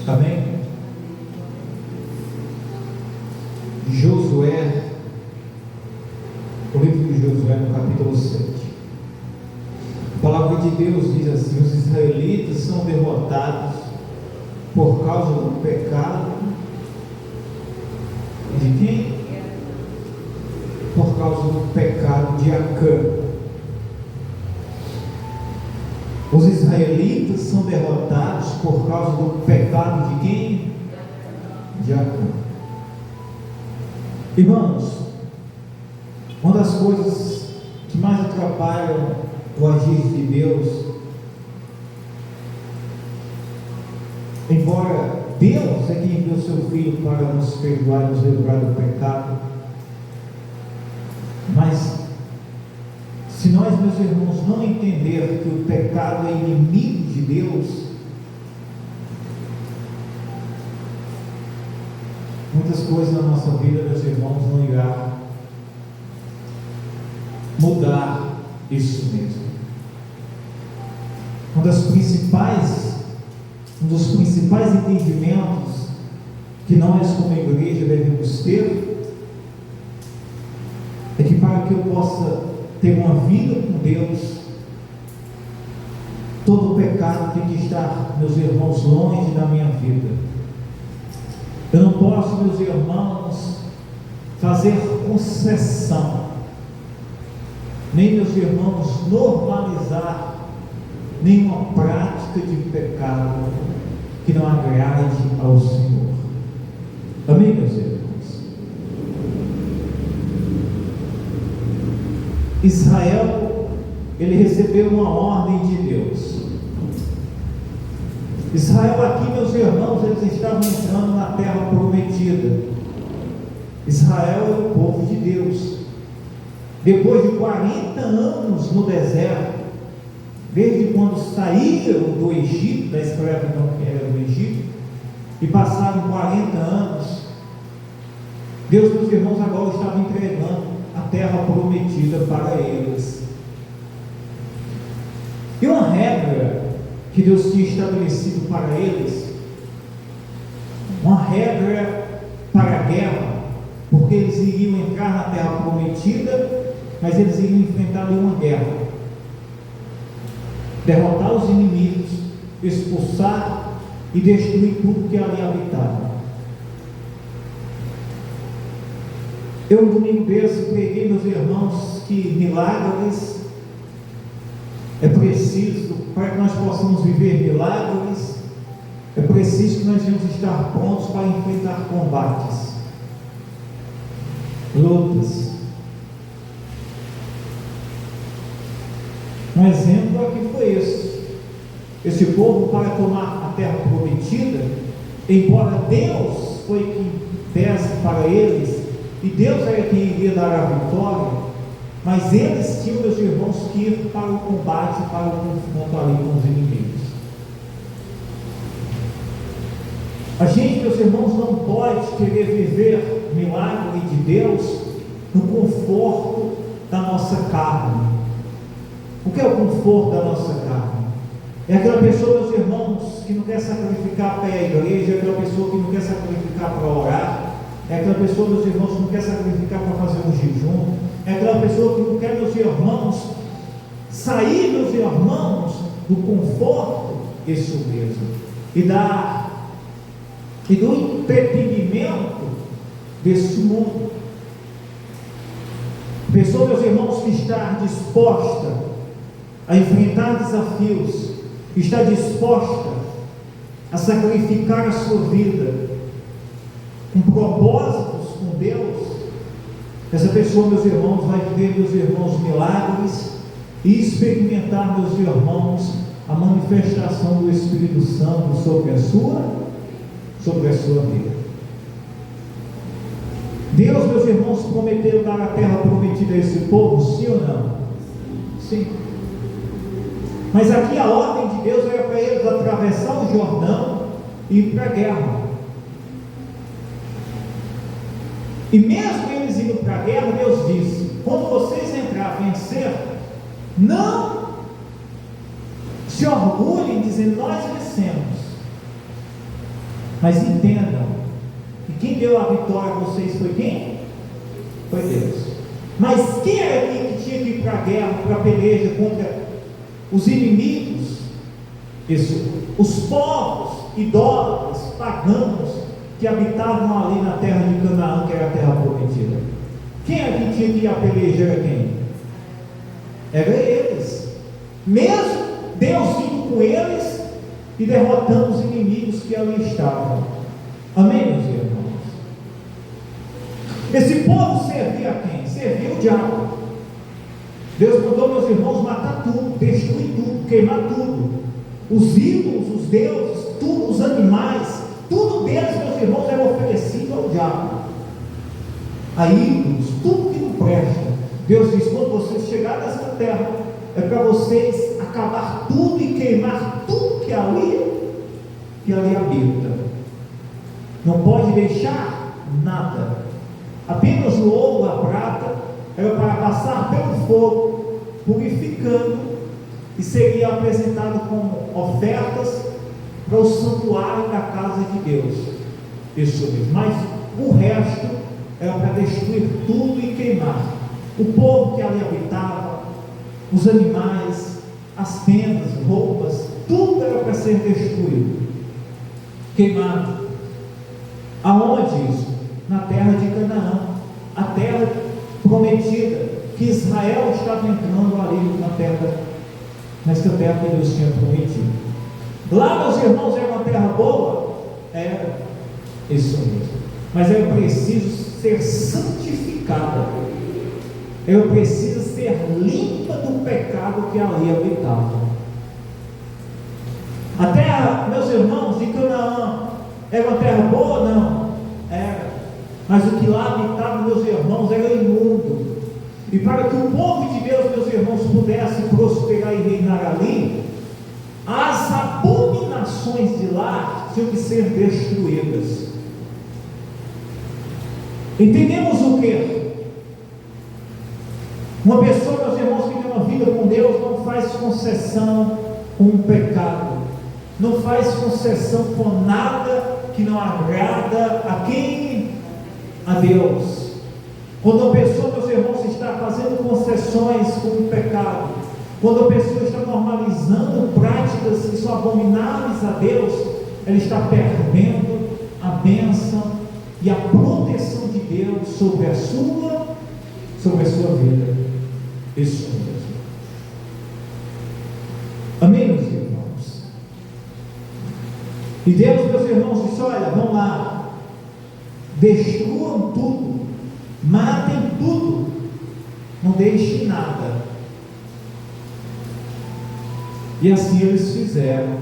Amém? Josué, o livro de Josué, no capítulo 7. A palavra de Deus diz assim: os israelitas são derrotados por causa do pecado de quem? Por causa do pecado de Acã. Os israelitas são derrotados por causa do pecado de quem? De Acã. Irmãos, uma das coisas que mais atrapalham o agir de Deus, embora Deus é quem enviou seu Filho para nos perdoar e nos livrar do pecado, mas se nós, meus irmãos, não entender que o pecado é inimigo de Deus, muitas coisas na nossa vida, meus irmãos, não irá mudar isso mesmo. Um dos principais entendimentos que nós como igreja devemos ter é que para que eu possa ter uma vida com Deus, todo pecado tem que estar, meus irmãos, longe da minha vida. Eu não posso, meus irmãos, fazer concessão, nem, meus irmãos, normalizar nenhuma prática de pecado que não agrade ao Senhor. Amém, meus irmãos? Israel, ele recebeu uma ordem de Deus. Israel aqui, meus irmãos, eles estavam entrando na terra prometida. Israel é o povo de Deus. Depois de 40 anos no deserto, desde quando saíram do Egito, da escravidão que era do Egito, e passaram 40 anos, Deus, meus irmãos, agora estava entregando a terra prometida para eles. E uma regra que Deus tinha estabelecido para eles, uma regra para a guerra, porque eles iriam entrar na terra prometida, mas eles iriam enfrentar uma guerra, derrotar os inimigos, expulsar e destruir tudo que ali habitava. Eu, um domingo desse, preguei, meus irmãos, que milagres é preciso, para que nós possamos viver milagres, é preciso que nós devemos estar prontos para enfrentar combates, lutas. Um exemplo aqui foi esse povo, para tomar a terra prometida, embora Deus foi quem desse para eles, e Deus era quem iria dar a vitória, mas eles tinham, meus irmãos, que ir para o combate, para o confronto ali com os inimigos. A gente, meus irmãos, não pode querer viver milagre de Deus no conforto da nossa carne. O que é o conforto da nossa carne? É aquela pessoa, meus irmãos, que não quer sacrificar para ir à igreja, é aquela pessoa que não quer sacrificar para orar, é aquela pessoa, meus irmãos, que não quer sacrificar para fazer um jejum, é aquela pessoa que não quer, meus irmãos, sair, meus irmãos, do conforto, isso mesmo, e do entretenimento desse mundo. Pessoa, meus irmãos, que está disposta a enfrentar desafios, está disposta a sacrificar a sua vida com propósitos com Deus, essa pessoa, meus irmãos, vai viver, meus irmãos, milagres e experimentar, meus irmãos, a manifestação do Espírito Santo sobre a sua vida. Deus, meus irmãos, prometeu dar a terra prometida a esse povo, sim ou não? Sim. Mas aqui a ordem de Deus era para eles atravessar o Jordão e ir para a guerra. E mesmo eles indo para a guerra, Deus disse: quando vocês entrarem a vencer, não se orgulhem dizendo nós vencemos. Mas entendam que quem deu a vitória a vocês foi quem? Foi Deus. Mas quem era aqui que tinha que ir para a guerra, para a peleja contra os inimigos? Isso, os povos idólatras, pagãos, que habitavam ali na terra de Canaã, que era a terra prometida. Quem aqui tinha que ir a peleja? Era quem? Era eles. Mesmo Deus indo com eles e derrotando os inimigos que ali estavam. Amém, meus irmãos? Esse povo servia a quem? Servia o diabo. Deus mandou, meus irmãos, matar tudo, destruir tudo, queimar tudo. Os ídolos, os deuses, tudo, os animais, tudo deles, meus irmãos, era oferecido ao diabo. A ídolos, tudo que não presta. Deus diz: quando vocês chegarem nessa terra, é para vocês acabar tudo e queimar tudo que ali habita. Não pode deixar nada. Apenas o ouro, a prata, era para passar pelo fogo, purificando, e seria apresentado como ofertas para o santuário da casa de Deus. Isso mesmo. Mas o resto era para destruir tudo e queimar. O povo que ali habitava, os animais, as tendas, roupas, tudo era para ser destruído, queimado. Aonde isso? Na terra de Canaã, a terra prometida, que Israel estava entrando ali nesta terra que Deus tinha prometido. Lá, meus irmãos, era uma terra boa? Era, isso mesmo. Mas era preciso ser santificada. Era preciso ser limpa do pecado que ali habitava. A terra, meus irmãos, de Canaã, era uma terra boa? Não, era. Mas o que lá habitava, meus irmãos, era imundo. E para que o povo de Deus, meus irmãos, pudesse prosperar e reinar ali, as abominações de lá tinham que ser destruídas. Entendemos o que? Uma pessoa, meus irmãos, que tem uma vida com Deus, não faz concessão com o pecado, não faz concessão com nada que não agrada a quem? A Deus. Quando a pessoa, meus irmãos, está fazendo concessões com o pecado, quando a pessoa está normalizando práticas que são abomináveis a Deus, ela está perdendo a bênção e a proteção de Deus sobre a sua vida. Isso mesmo. Amém, meus irmãos? E Deus, meus irmãos, disse: olha, vão lá, destruam tudo, matem tudo, não deixem nada. E assim eles fizeram.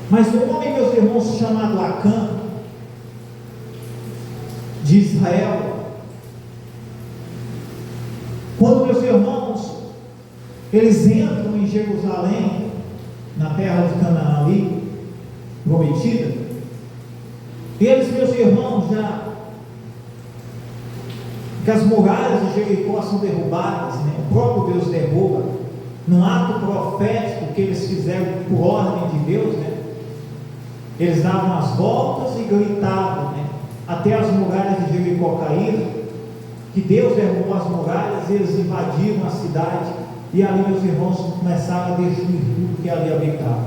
Mas um homem, meus irmãos, chamado Acã, de Israel, quando, meus irmãos, eles entram em Jerusalém, na terra de Canaã ali, prometida, eles, meus irmãos, já que as muralhas de Jericó são derrubadas, né? O próprio Deus derruba, num ato profético que eles fizeram por ordem de Deus, né? Eles davam as voltas e gritavam, né? Até as muralhas de Jericó cair, que Deus derrubou as muralhas, eles invadiram a cidade, e ali, meus irmãos, começaram a destruir tudo que ali habitava.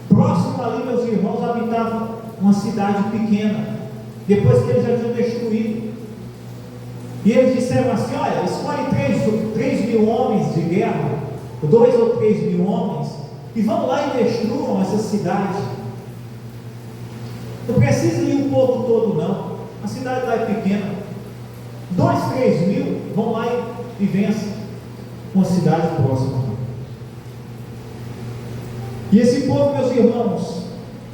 Próximo ali, meus irmãos, habitava uma cidade pequena, depois que eles já tinham destruído. E eles disseram assim: olha, escolhe 3 mil homens de guerra, 2 ou 3 mil homens, e vão lá e destruam essa cidade. Não precisa ir o povo todo, não. A cidade lá é pequena. 2, 3 mil vão lá e vencem uma cidade próxima. E esse povo, meus irmãos,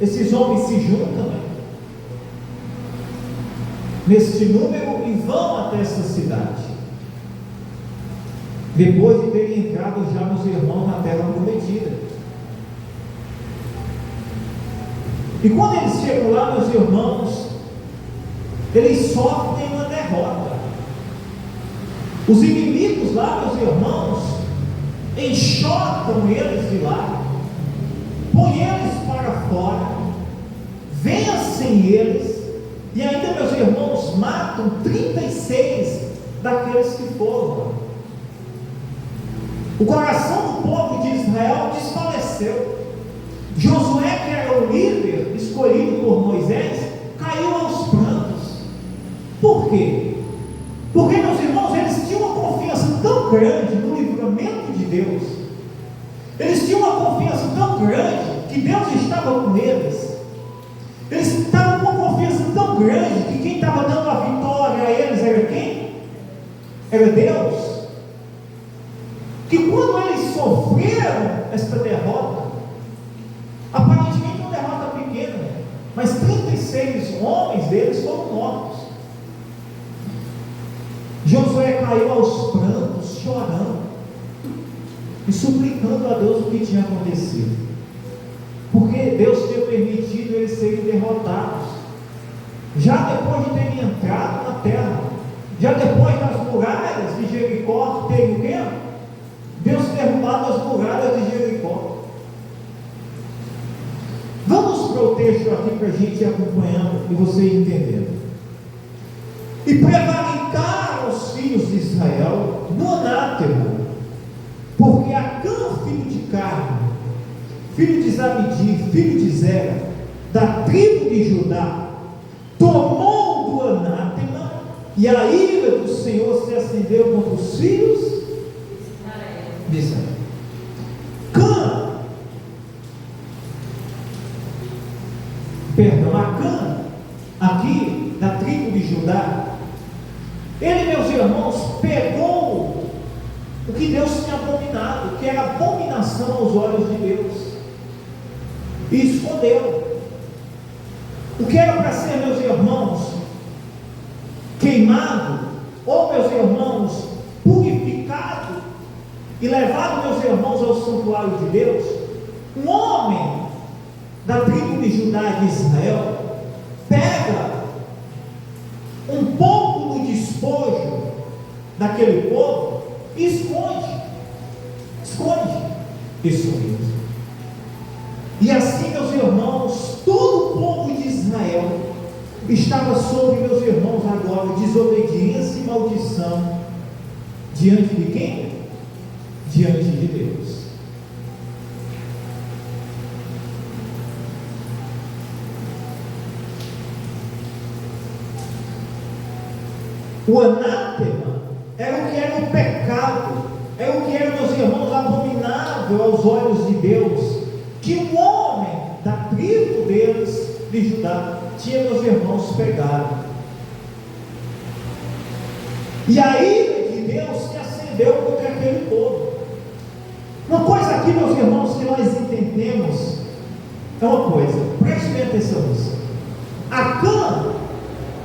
esses homens se juntam, né, neste número, e vão até essa cidade, depois de terem entrado já, meus irmãos, na terra prometida. E quando eles chegam lá, meus irmãos, eles sofrem uma derrota. Os inimigos lá, meus irmãos, enxotam eles de lá, põem eles para sem eles, e ainda, meus irmãos, matam 36 daqueles que foram. O coração do povo de Israel desfaleceu. Josué, que era o líder escolhido por Moisés, caiu aos prantos. Por quê? Porque, meus irmãos, eles tinham uma confiança tão grande no livramento de Deus, eles tinham uma confiança tão grande que Deus estava com eles, eles estavam com uma confiança tão grande que quem estava dando a vitória a eles era quem? Era Deus. Que quando eles sofreram esta derrota, aparentemente uma derrota pequena, mas 36 homens deles foram mortos. Josué caiu aos prantos, chorando e suplicando a Deus o que tinha acontecido, porque Deus tinha permitido eles serem derrotados, já depois de terem entrado na terra, já depois das muralhas de Jericó terem o quê? Deus derrubado as muralhas de Jericó. Vamos para o texto aqui para a gente ir acompanhando e você entendendo. E prevaricaram os filhos de Israel no anátema, porque Acã, filho de Carme, filho de Zabdi, filho de Zera, da tribo de Judá, tomou do anátema, e a ira do Senhor se acendeu contra os filhos de Israel. Acã, aqui da tribo de Judá, ele, meus irmãos, pegou o que Deus tinha abominado, que era abominação aos olhos de Deus, e escondeu. O que era para ser, meus irmãos, queimado, ou, meus irmãos, purificado e levado, meus irmãos, ao santuário de Deus, um homem da tribo de Judá e de Israel pega um pouco do despojo daquele povo e esconde isso mesmo. E assim, meus irmãos, todo o povo de Israel estava sobre, meus irmãos, agora desobediência e maldição diante de quem? Diante de Deus. O anátema era o que era o pecado, era o que era, meus irmãos, abominável aos olhos de Deus, que um homem da tribo deles, de Judá, tinha, meus irmãos, pegado. E a ira de Deus se acendeu contra aquele povo. Uma coisa aqui, meus irmãos, que nós entendemos é uma coisa, preste bem atenção nisso. Acã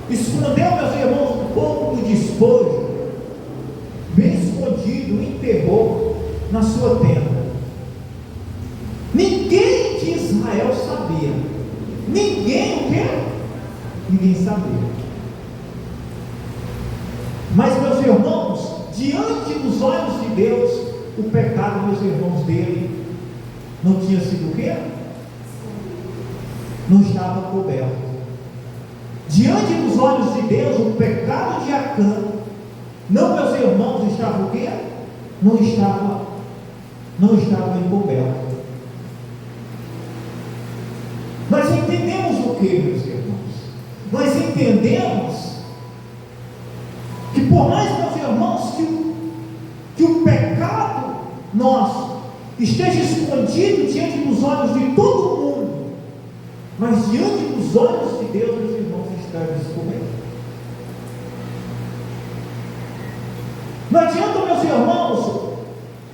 escondeu, meus irmãos, um pouco do despojo, bem escondido, enterrou na sua tenda. Ninguém de Israel sabia. Ninguém o quê? Ninguém sabia. Mas, meus irmãos, diante dos olhos de Deus, o pecado, meus irmãos, dele não tinha sido o quê? Não estava coberto. Diante dos olhos de Deus, o pecado de Acã, não, meus irmãos, estava o quê? Não estava encoberto. Nós entendemos o que, meus irmãos? Nós entendemos que por mais, meus irmãos, que o pecado nosso esteja escondido diante dos olhos de todo mundo, mas diante dos olhos de Deus, meus irmãos, está descoberto. Não adianta, meus irmãos,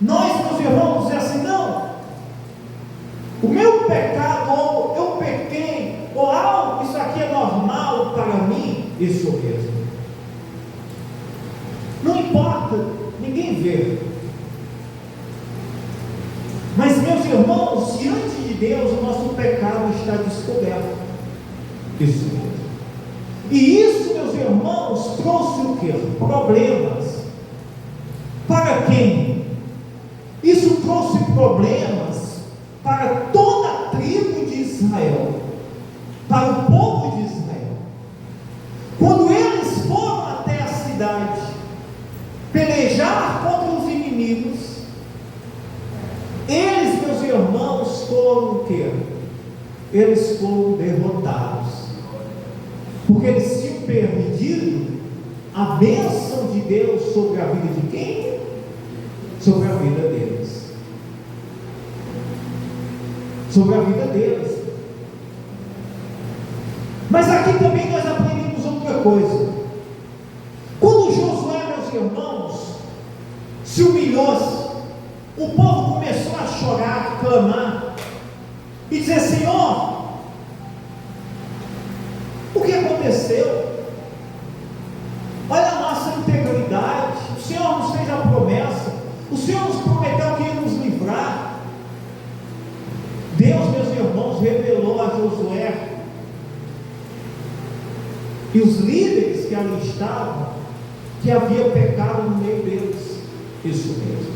meus irmãos, dizer assim, não, o meu pecado, ou eu pequei, ou algo, isso aqui é normal para mim, isso mesmo. Não importa, ninguém vê. Mas, meus irmãos, diante de Deus, o nosso pecado está descoberto. Isso mesmo. E isso, meus irmãos, trouxe o quê? Problemas. Para quem? Isso trouxe problemas para toda a tribo de Israel, para o povo de Israel. Quando eles foram até a cidade pelejar contra os inimigos, eles, meus irmãos, foram o quê? Eles foram derrotados, porque eles tinham perdido a bênção de Deus sobre a vida de quem? Sobre a vida deles. Sobre a vida deles. Mas aqui também nós aprendemos outra coisa. Quando Josué, meus irmãos, se humilhou, o povo começou a chorar, clamar e dizer: Senhor, o que aconteceu? Olha a nossa integridade, o Senhor nos fez a promessa, o Senhor nos prometeu que ia nos livrar. Deus, meus irmãos, revelou a Josué e os líderes que ali estavam, que havia pecado no meio deles. Isso mesmo,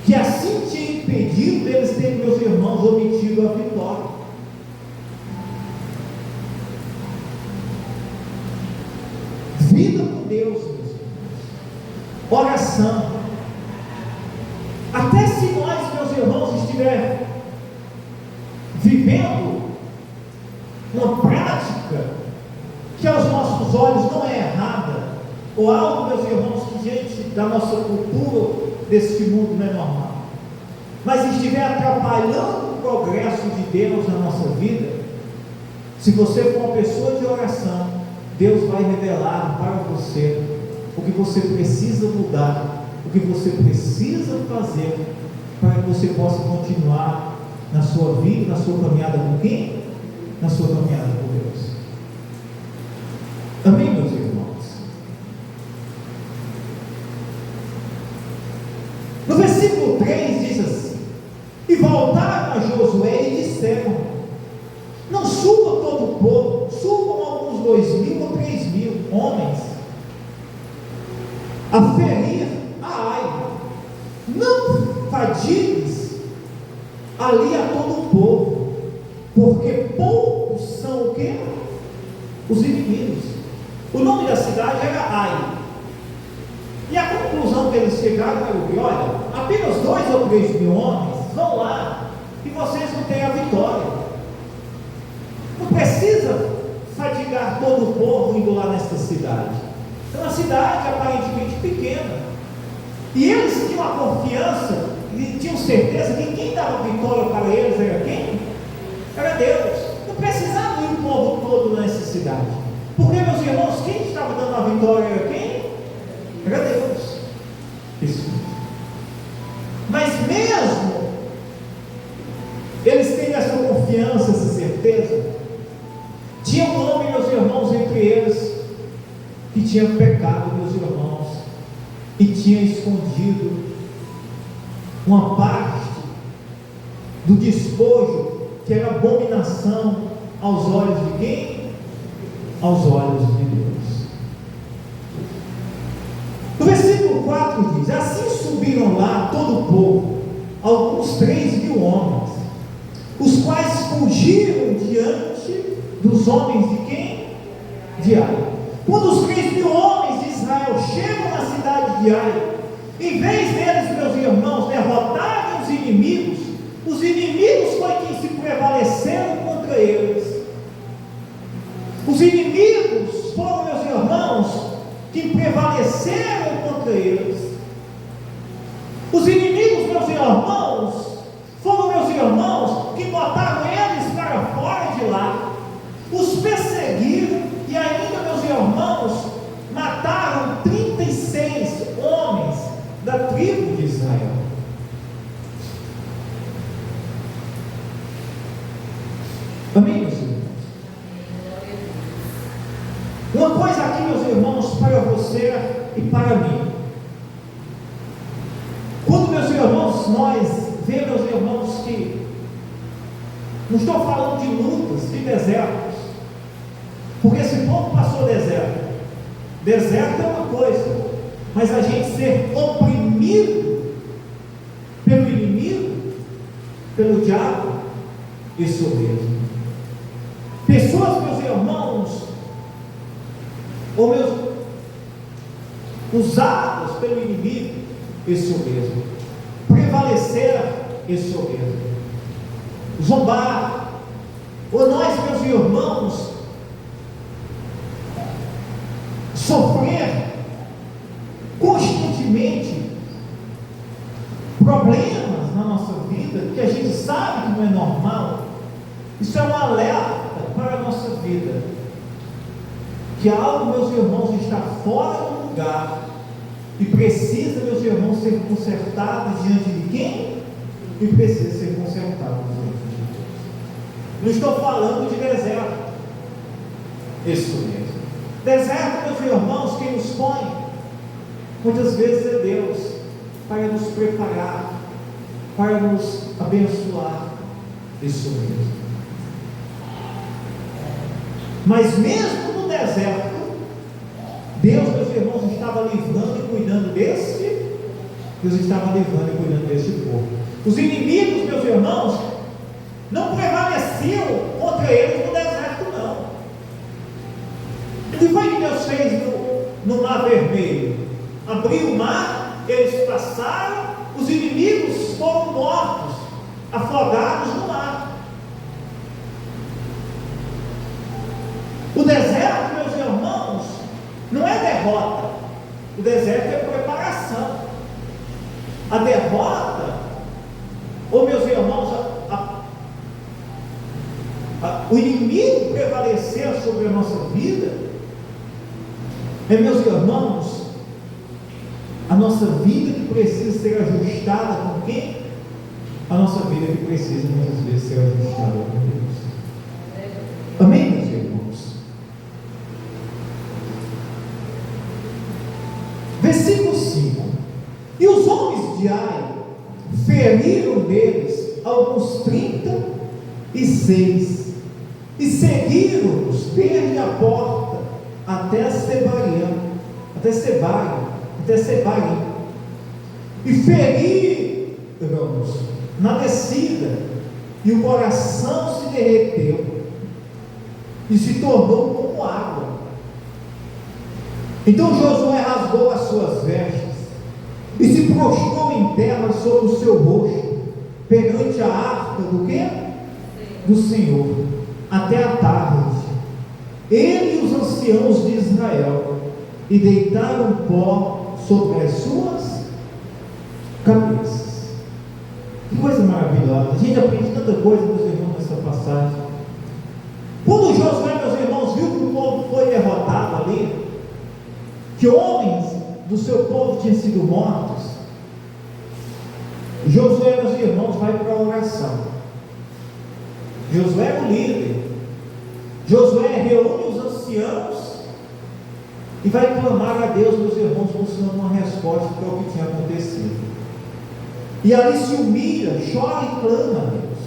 que assim tinha impedido deles terem, meus irmãos, obtido a vitória. Vida com Deus, meus irmãos, oração. Até se nós, meus irmãos, estiver vivendo uma prática que aos nossos olhos não é errada, ou algo, meus irmãos, que diante da nossa cultura deste mundo não é normal, mas estiver atrapalhando o progresso de Deus na nossa vida, se você for uma pessoa de oração, Deus vai revelar para você o que você precisa mudar, o que você precisa fazer para que você possa continuar na sua vida, na sua caminhada com quem? Na sua caminhada com Deus. Amém, meus irmãos? No versículo 3 diz assim: e voltaram a Josué e disseram: não suba todo o povo, subam alguns 2.000 ou 3.000 homens a ferir a Ai, não fadigues ali a todo o povo, porque poucos são o quê? Os inimigos. O nome da cidade era Ai, e a conclusão que eles chegaram era o que? Olha, apenas 2 ou 3 mil homens vão lá e vocês não têm a vitória. Não precisa fadigar todo o povo indo lá nesta cidade. É uma cidade aparentemente pequena, e eles tinham a confiança e tinham certeza que quem dava vitória para eles era quem? Era Deus. Não precisava ir o povo todo nessa cidade, porque, meus irmãos, quem estava dando a vitória era quem? Era Deus. Isso. Mas mesmo eles têm essa confiança, essa certeza, tinha um homem, meus irmãos, entre eles que tinha pecado, meus irmãos, e tinha escondido uma parte do despojo que era abominação aos olhos de quem? Aos olhos de Deus. No versículo 4 diz: assim subiram lá todo o povo, alguns 3.000 homens, os quais fugiram diante dos homens de quem? De Ai. Quando os 3.000 homens de Israel chegam na cidade de Ai, em vez deles, meus irmãos, derrotarem os inimigos foi quem se prevaleceram contra eles. Os inimigos foram, meus irmãos, que prevaleceram contra eles. Os inimigos, meus irmãos, foram, meus irmãos, que botaram eles para fora de lá, os perseguiram e ainda, meus irmãos, mataram 36 homens da tribo de Israel. Amém, meus irmãos? Uma coisa aqui, meus irmãos, para você e para mim. Quando, meus irmãos, nós vemos, meus irmãos, que não estou falando de lutas, de desertos, porque esse povo passou deserto. Deserto é uma coisa, mas a gente ser oprimido pelo inimigo, pelo diabo, isso mesmo. Pessoas, meus irmãos, ou usados pelo inimigo, esse o mesmo. Prevalecer, esse o mesmo. Zombar, ou nós, meus irmãos, sofrer constantemente problemas na nossa vida, que a gente sabe que não é normal. Isso é um alerta para a nossa vida, que algo, meus irmãos, está fora do lugar e precisa, meus irmãos, ser consertado diante de quem? E precisa ser consertado diante de Deus. Não estou falando de deserto, isso mesmo. Deserto, meus irmãos, quem nos põe muitas vezes é Deus, para nos preparar, para nos abençoar, isso mesmo. Mas mesmo no deserto, Deus, meus irmãos, estava livrando e cuidando Deus estava livrando e cuidando desse povo. Os inimigos, meus irmãos, não prevaleciam contra eles no deserto, não. O que foi que Deus fez no Mar Vermelho? Abriu o mar, eles passaram, os inimigos foram mortos, afogados no mar. O deserto, meus irmãos, não é derrota. O deserto é preparação. A derrota, ou meus irmãos, o inimigo prevalecer sobre a nossa vida, meus irmãos, a nossa vida que precisa ser ajustada com quem? A nossa vida que precisa muitas vezes ser ajustada com Deus. Amém, meus irmãos? Versículo 5: E os homens de Ai feriram deles alguns 36, e seguiram-nos desde a porta até Sebarim, e feriram-nos na descida, e o coração se derreteu e se tornou como água. Então Josué rasgou as suas vestes e se prostrou em terra sobre o seu rosto perante a arca do quê? Do Senhor, até a tarde. Ele e os anciãos de Israel, e deitaram pó sobre as suas cabeças. Que coisa maravilhosa! A gente aprende tanta coisa, meus irmãos, nessa passagem. Quando Josué, meus irmãos, viu que o povo foi derrotado ali, que homens do seu povo tinham sido mortos, Josué, meus irmãos, vai para a oração. Josué é o líder. Josué reúne os anciãos e vai clamar a Deus, meus irmãos, buscando uma resposta para o que tinha acontecido. E ali se humilha, chora e clama a Deus,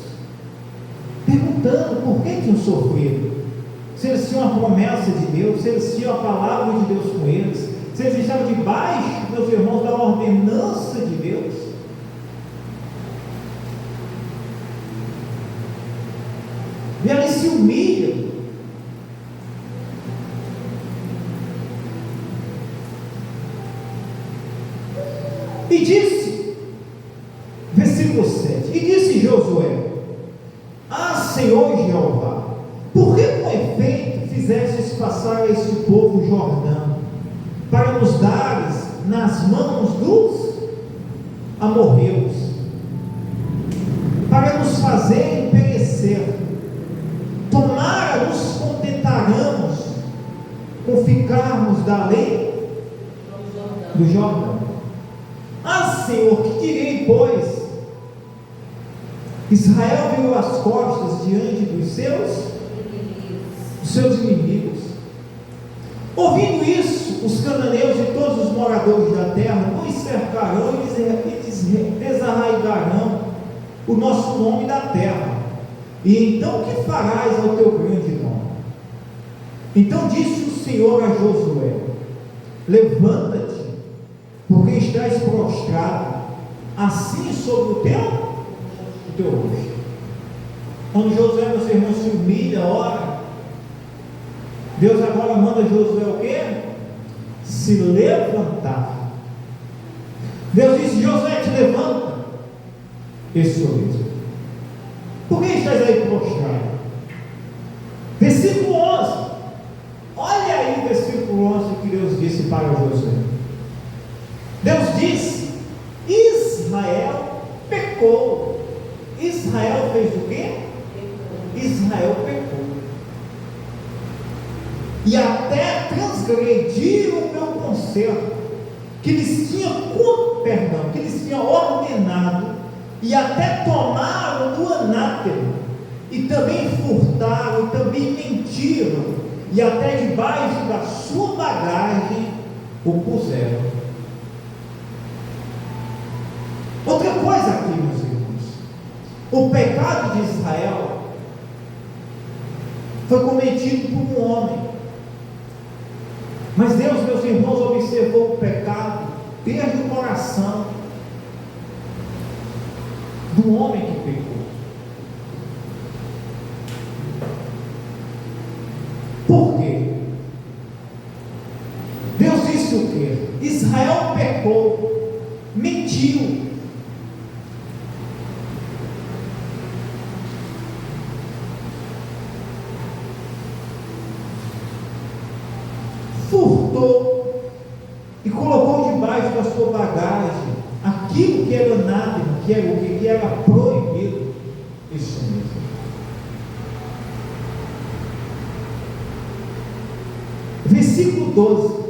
perguntando por que tinham sofrido, se eles tinham a promessa de Deus, se eles tinham a palavra de Deus com eles, se eles estavam debaixo, meus irmãos, da ordenança de Deus. E ali se humilha. E disse, versículo 7, e disse Josué: Ah, Senhor Jeová, por que com efeito fizestes passar este povo o Jordão, para nos dares nas mãos dos amorreus, para nos fazerem perecer? Tomara nos contentaremos com ficarmos da lei do Jordão. Ah, Senhor, que direi, pois? Israel virou as costas diante dos seus inimigos. Ouvindo isso, os cananeus e todos os moradores da terra nos cercarão e desarraigarão o nosso nome da terra. E então que farás ao teu grande nome? Então disse o Senhor a Josué: Levanta-te, porque estás prostrado, assim sobre o teu rosto. Quando Josué, meus irmãos, se humilha, ora, Deus agora manda Josué o quê? Se levantar. Deus disse: Josué, te levanta. Esse sou mesmo. Por que estás aí prostrado? Versículo 11. Olha aí o versículo 11 que Deus disse para Josué. Deus disse: Israel pecou. Israel fez o quê? Israel pecou. E até transgrediram o meu conserto, que lhes tinha ordenado, e até tomaram do anátema, e também furtaram, e também mentiram, e até debaixo da sua bagagem o puseram. Outra coisa aqui, meus irmãos, o pecado de Israel foi cometido por um homem, mas Deus, meus irmãos, observou o pecado desde o coração do homem que pecou. Por quê? Deus disse o quê? Israel pecou, mentiu, furtou e colocou debaixo da sua bagagem aquilo que era anátema, que era o que era proibido. Isso mesmo. Versículo 12: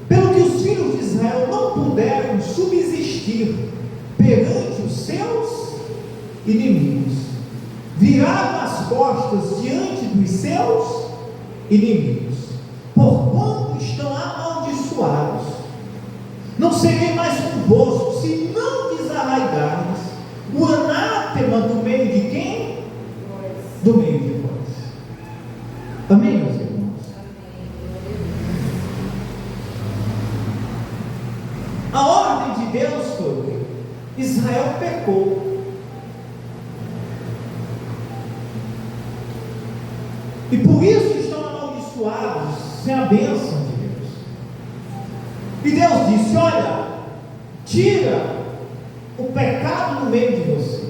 pelo que os filhos de Israel não puderam subsistir perante os seus inimigos, viraram as costas diante dos seus inimigos, porquanto estão amaldiçoados. Não serei mais convosco, se não desarraigardes o anátema do meio de quem? Do meio de vós. Amém, meus irmãos? A ordem de Deus foi: Israel pecou, e por isso estão amaldiçoados, sem a bênção de Deus. E Deus disse: olha, tira o pecado do meio de vocês.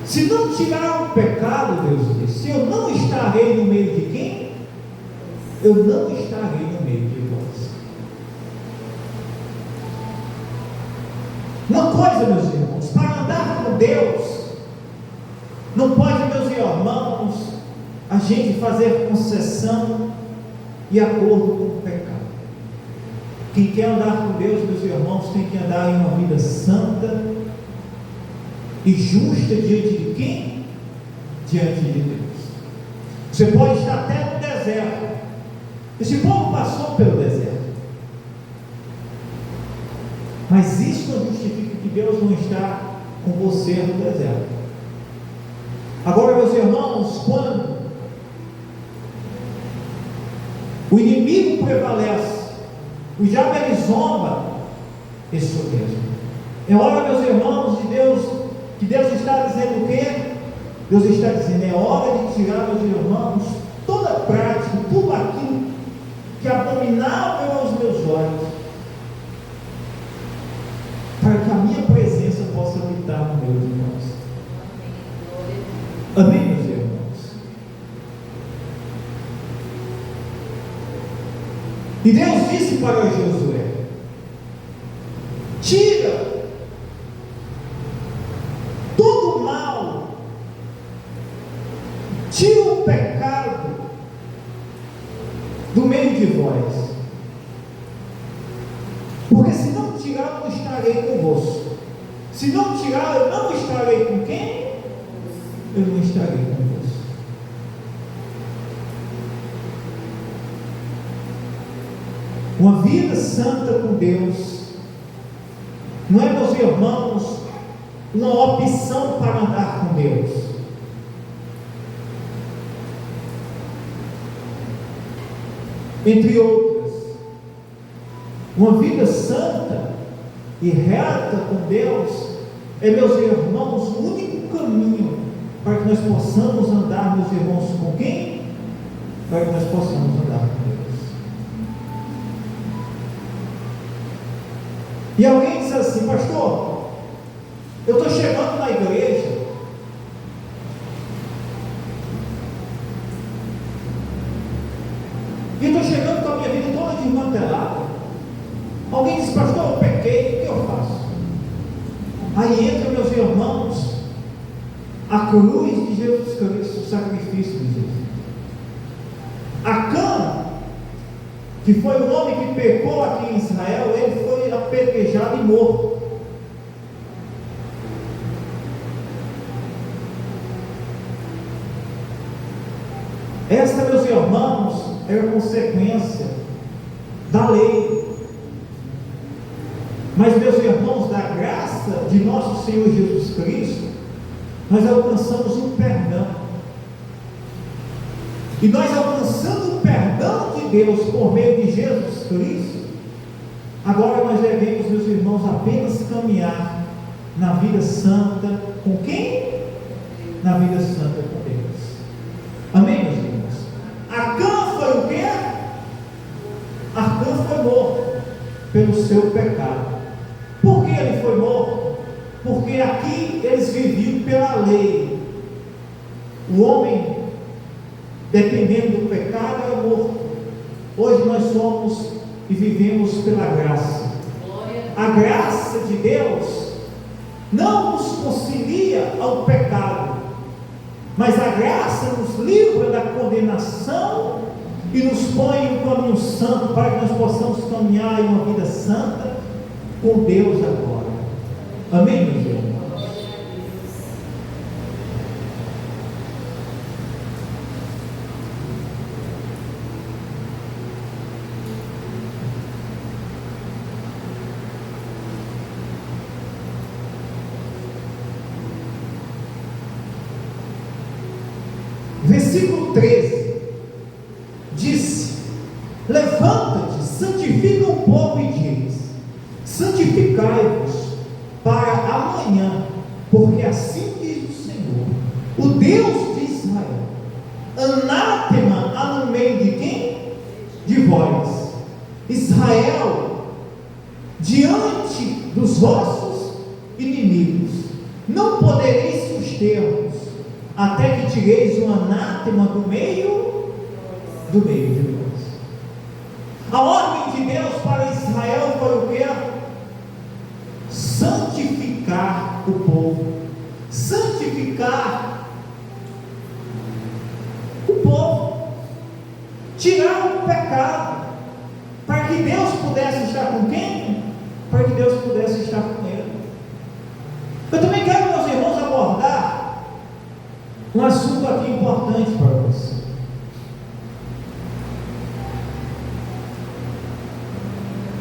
Se não tirar o pecado, Deus disse, eu não estarei no meio de quem? Eu não estarei no meio de vós. Uma coisa, meus irmãos, para andar com Deus, não pode, meus irmãos, a gente fazer concessão e acordo com o pecado. Quem quer andar com Deus, meus irmãos, tem que andar em uma vida santa e justa diante de quem? Diante de Deus. Você pode estar até no deserto. Esse povo passou pelo deserto, mas isso não justifica que Deus não está com você no deserto. Agora, meus irmãos, quando o inimigo prevalece, o diabo ele zomba, isso mesmo. É hora, meus irmãos, de Deus, que Deus está dizendo o quê? Deus está dizendo: é hora de tirar, meus irmãos, toda a prática, tudo aquilo que é abominável aos meus olhos, para que a minha presença possa habitar nos meus irmãos. Amém, meus irmãos? E Deus disse para Josué: tira todo o mal, tira o pecado do meio de vós, porque se não tirar, eu não estarei convosco. Se não tirar, eu não estarei com quem? Eu não estarei convosco. Uma vida santa com Deus não é, meus irmãos, uma opção para andar com Deus. Entre outras, uma vida santa e reta com Deus é, meus irmãos, o único caminho para que nós possamos andar, meus irmãos, com quem? Para que nós possamos andar com Deus. E alguém diz assim: pastor, eu estou chegando na igreja, e estou chegando com a minha vida toda desmantelada. Alguém diz: pastor, eu pequei, o que eu faço? Aí entra, meus irmãos, a cruz de Jesus Cristo, o sacrifício de Jesus. Acã, que foi o homem que pecou aqui em Israel, ele foi apedrejado e morto. Esta, meus irmãos, é a consequência da lei. Mas, meus irmãos, da graça de nosso Senhor Jesus Cristo, nós alcançamos o perdão. E nós alcançando o perdão de Deus por meio de Jesus Cristo, agora nós devemos, meus irmãos, apenas caminhar na vida santa. Com quem? Na vida santa com Deus. Amém, meus irmãos? Acã foi o quê? Acã foi morto pelo seu pecado. Por que ele foi morto? Porque aqui eles viviam pela lei. O homem, dependendo do pecado, era morto. Hoje nós somos e vivemos pela graça. A graça de Deus não nos concilia ao pecado, mas a graça nos livra da condenação e nos põe em um caminho santo, para que nós possamos caminhar em uma vida santa com Deus agora. Amém, meus irmãos? Versículo 13 disse: levanta-te, santifica o povo e diz: santificai-vos para amanhã, porque assim diz o Senhor, o Deus de Israel: anátema há no meio de quem? De vós, Israel, diante dos vossos inimigos, não podereis suster-vos, até que tireis o anátema do meio de vós. A ordem de Deus para Israel foi o quê? Santificar o povo, santificar o povo, tirar o pecado, para que Deus pudesse estar com quem? Para que Deus pudesse estar com ele. Eu também quero, meus irmãos, abordar um assunto aqui importante para você.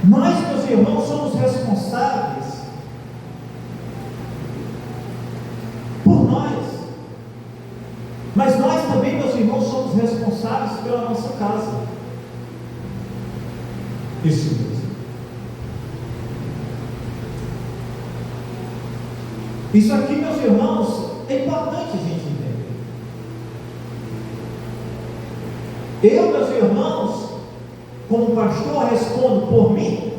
Nós, meus irmãos, somos responsáveis por nós, mas nós também, meus irmãos, somos responsáveis pela nossa casa. Isso mesmo. Isso aqui, meus irmãos, é importante a gente entender. Eu, meus irmãos, como pastor, respondo por mim,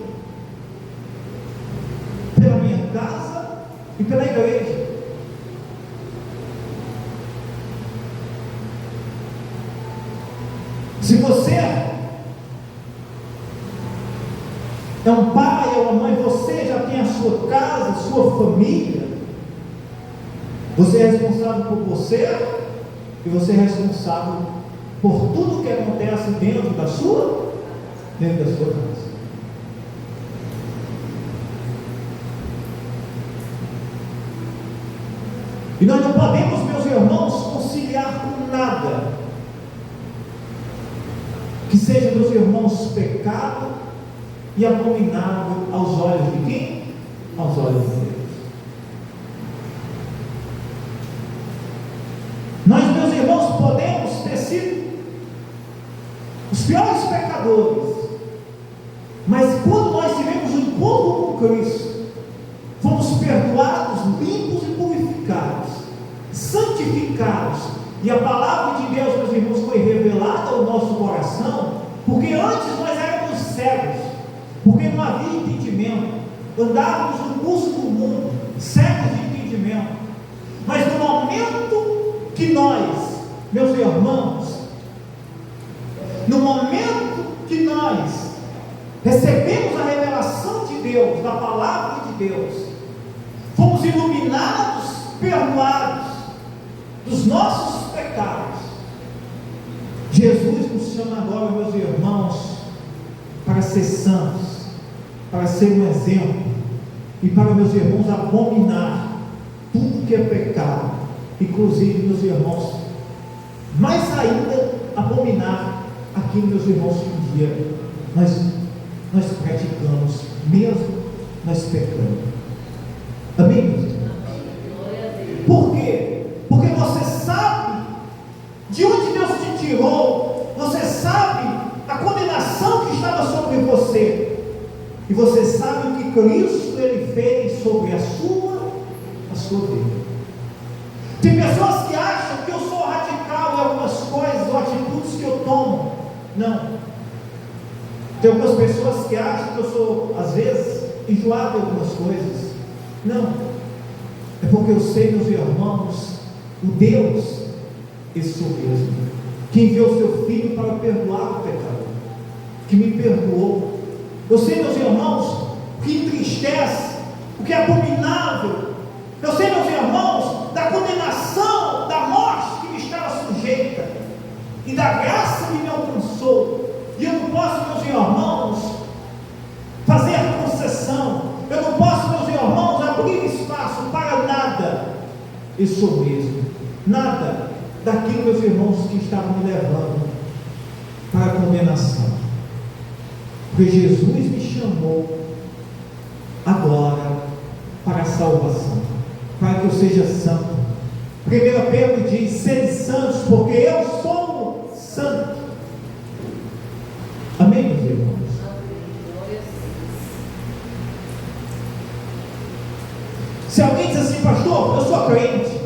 pela minha casa e pela igreja. Se você é um pai ou uma mãe, você já tem a sua casa, a sua família, você é responsável por você e você é responsável por tudo que acontece dentro da sua casa. E nós não podemos, meus irmãos, conciliar com nada que seja, meus irmãos, pecado e abominável aos olhos de quem? Aos olhos de Deus. Nós, meus irmãos, podemos ter sido os piores pecadores, mas quando nós tivemos um encontro com Cristo, perdoados, limpos e purificados, santificados, e a palavra de Deus, meus irmãos, foi revelada ao nosso coração, porque antes nós éramos cegos, porque não havia entendimento, andávamos no curso do mundo, cegos de entendimento. Mas no momento que nós, meus irmãos, no momento que nós recebemos a revelação de Deus, da palavra de Deus, fomos iluminados, perdoados dos nossos pecados. Jesus nos chama agora, meus irmãos, para ser santos, para ser um exemplo, e para, meus irmãos, abominar tudo que é pecado, inclusive, meus irmãos, mais ainda abominar aquilo, meus irmãos, que um dia nós praticamos, mesmo nós pecando. Amém, meus irmãos? Por quê? Porque você sabe de onde Deus te tirou, você sabe a condenação que estava sobre você, e você sabe o que Cristo ele fez sobre a sua vida. Tem pessoas que acham que eu sou radical em algumas coisas ou atitudes que eu tomo. Não. Tem algumas pessoas que acham que eu sou, às vezes, enjoado em algumas coisas. Não. É porque eu sei, meus irmãos, o Deus, esse sou mesmo, que enviou seu Filho para perdoar o pecador, que me perdoou. Eu sei, meus irmãos, o que entristece, o que é abominável. Eu sei, meus irmãos, da condenação, da morte que me estava sujeita, e da graça que me alcançou. E eu não posso, meus irmãos, fazer concessão. Eu não posso, meus irmãos, abrir espaço para nada. Eu sou mesmo, nada daquilo, meus irmãos, que estavam me levando para a condenação. Porque Jesus me chamou agora para a salvação, para que eu seja santo. 1 Pedro diz: sede santos, porque eu sou santo. Amém, meus irmãos? Se alguém diz assim: pastor, eu sou crente,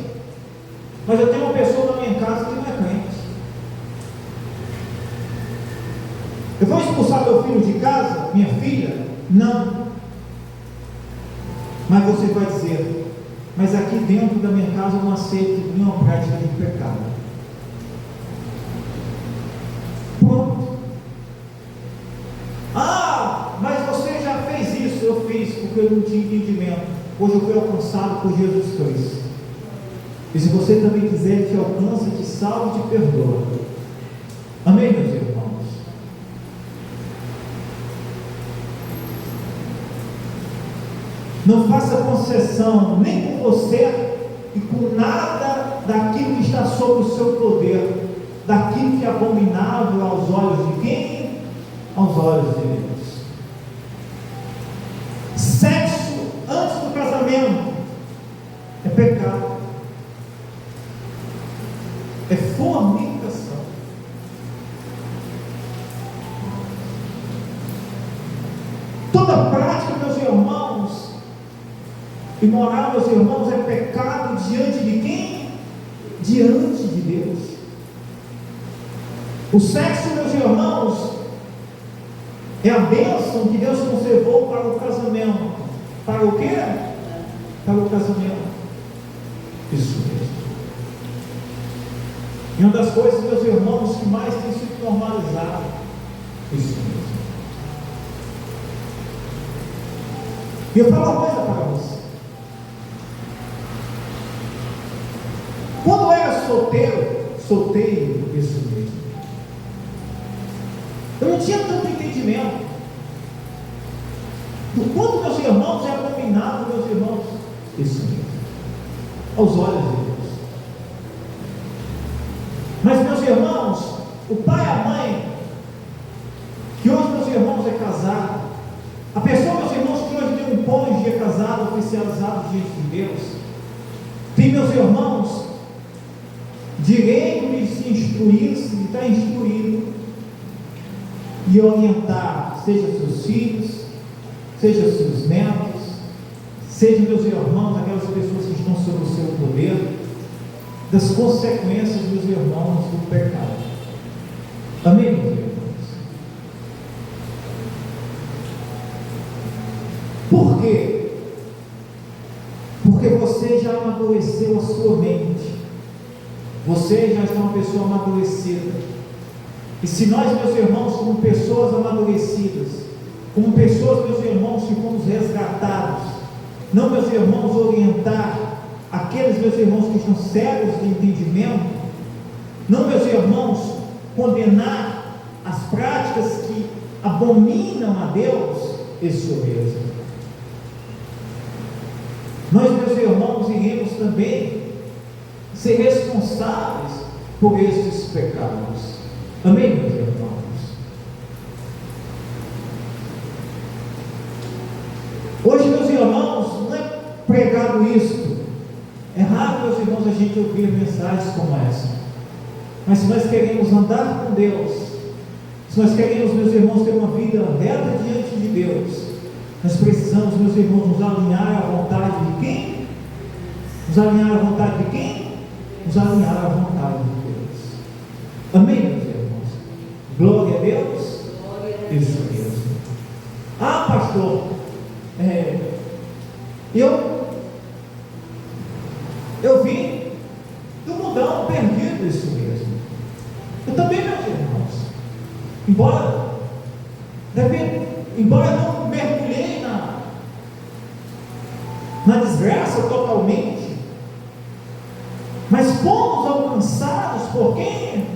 mas eu tenho uma pessoa na minha casa que não é crente, eu vou expulsar meu filho de casa, minha filha? Não. Mas você vai dizer: mas aqui dentro da minha casa eu não aceito nenhuma prática de pecado. Pronto. Ah, mas você já fez isso. Eu fiz porque eu não tinha entendimento. Hoje eu fui alcançado por Jesus Cristo. E se você também quiser, te alcança, te salva e te perdoa. Amém, meus irmãos? Não faça concessão nem com você e com nada daquilo que está sob o seu poder, daquilo que é abominável aos olhos de quem? Aos olhos de Deus. Sexo antes do casamento é pecado, é fornicação. Toda prática, meus irmãos, imoral, meus irmãos, é pecado diante de quem? Diante de Deus. O sexo, meus irmãos, é a bênção que Deus conservou para o casamento. Para o quê? Para o casamento. Isso mesmo. E uma das coisas, meus irmãos, que mais tem sido normalizado. Isso mesmo. E eu falo uma coisa para você. Quando eu era solteiro, isso mesmo, eu não tinha tanto entendimento do quanto, meus irmãos, é abominável, meus irmãos, isso mesmo, aos olhos de Deus. Mas, meus irmãos, o pai e a mãe, que hoje, meus irmãos, é casado, a pessoa, meus irmãos, que hoje tem um cônjuge é casado, oficializado diante de Deus, tem, meus irmãos, direito de se instruir, de estar instruído e orientar, seja seus filhos, seja seus netos, Sejam, meus irmãos, aquelas pessoas que estão sob o seu poder, das consequências, meus irmãos, do pecado. Amém, meus irmãos? Por quê? Porque você já amadureceu a sua mente. Você já é uma pessoa amadurecida. E se nós, meus irmãos, como pessoas amadurecidas, como pessoas, meus irmãos, que fomos resgatados, não, meus irmãos, orientar aqueles, meus irmãos, que estão cegos de entendimento, não, meus irmãos, condenar as práticas que abominam a Deus, isso mesmo. Nós, meus irmãos, iremos também ser responsáveis por estes pecados. Amém, meus irmãos? Hoje, meus irmãos, não é pregado isto. É raro, meus irmãos, a gente ouvir mensagens como essa. Mas se nós queremos andar com Deus, se nós queremos, meus irmãos, ter uma vida reta diante de Deus, nós precisamos, meus irmãos, nos alinhar à vontade de quem? Nos alinhar à vontade de quem? Nos alinhar à vontade de Deus. Amém, meus irmãos? Glória a Deus. Isso mesmo. Ah, pastor, eu vim do mundão perdido, isso mesmo. Eu também, meus irmãos, embora não mergulhei na desgraça totalmente, mas fomos alcançados por quem?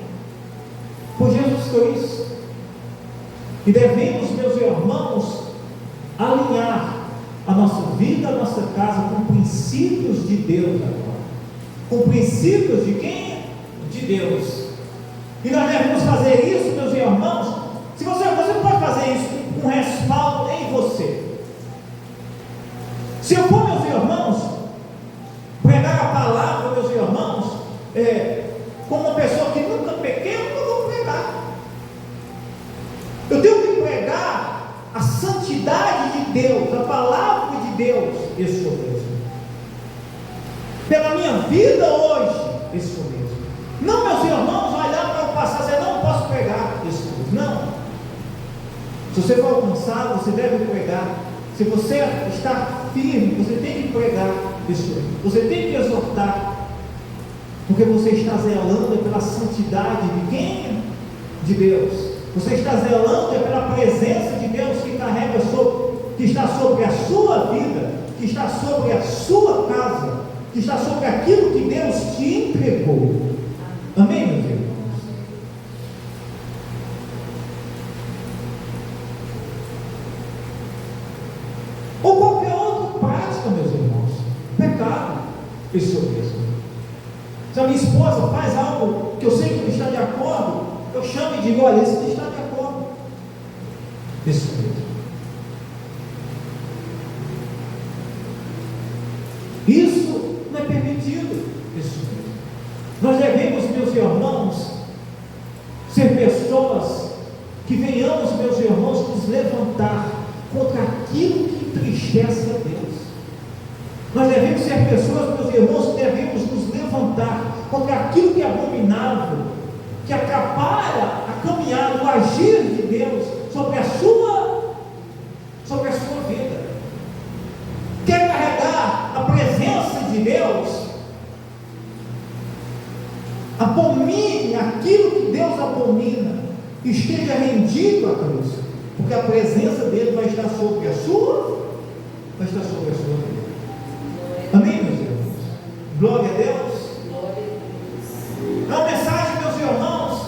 Por Jesus Cristo. E devemos, meus irmãos, alinhar a nossa vida, a nossa casa com princípios de Deus agora. Com princípios de quem? De Deus. E nós devemos fazer isso, meus irmãos. Se você pode fazer isso com respaldo em você. Se eu for, meus irmãos, pregar a palavra, meus irmãos, como uma pessoa que nunca pequei, eu não vou pregar. Eu tenho que pregar a santidade de Deus, a palavra de Deus, isso mesmo. Pela minha vida hoje, isso mesmo. Não, meus irmãos, vai lá para o passado, eu não posso pregar, isso mesmo. Não. Se você for alcançado, você deve pregar. Se você está firme, você tem que pregar isso mesmo. Você tem que exortar. Porque você está zelando pela santidade de quem? De Deus. Você está zelando pela presença de Deus que carrega que está sobre a sua vida, que está sobre a sua casa, que está sobre aquilo que Deus te entregou. Amém, meus irmãos? Ou qualquer outra prática, meus irmãos, pecado, isso mesmo. Se a minha esposa faz algo que eu sei que não está de acordo, eu chamo e digo: olha, isso não está de acordo. Isso mesmo. Isso não é permitido. Isso mesmo. Nós devemos, meus irmãos, ser pessoas que venhamos, meus irmãos, nos levantar contra aquilo que entristece a Deus. Nós devemos ser pessoas, meus irmãos, que devemos nos levantar contra aquilo que é abominável, que atrapalha a caminhada, o agir de Deus sobre a sua vida. Quer carregar a presença de Deus? Abomine aquilo que Deus abomina, esteja rendido a Cristo, porque a presença dele vai estar sobre a sua vida. Amém, meus irmãos? Glória a Deus. É uma mensagem, meus irmãos,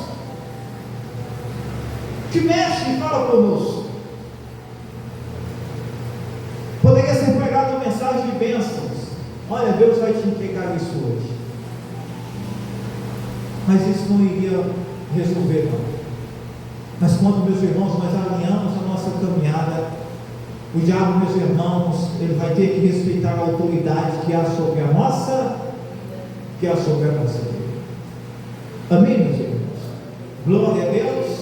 que mexe e fala conosco. Poderia ser pregada uma mensagem de bênçãos. Olha, Deus vai te entregar isso hoje. Mas isso não iria resolver, não. Mas quando, meus irmãos, nós alinhamos a nossa caminhada, o diabo, meus irmãos, ele vai ter que respeitar a autoridade que há sobre a nossa vida. Amém, meus irmãos? Glória a Deus.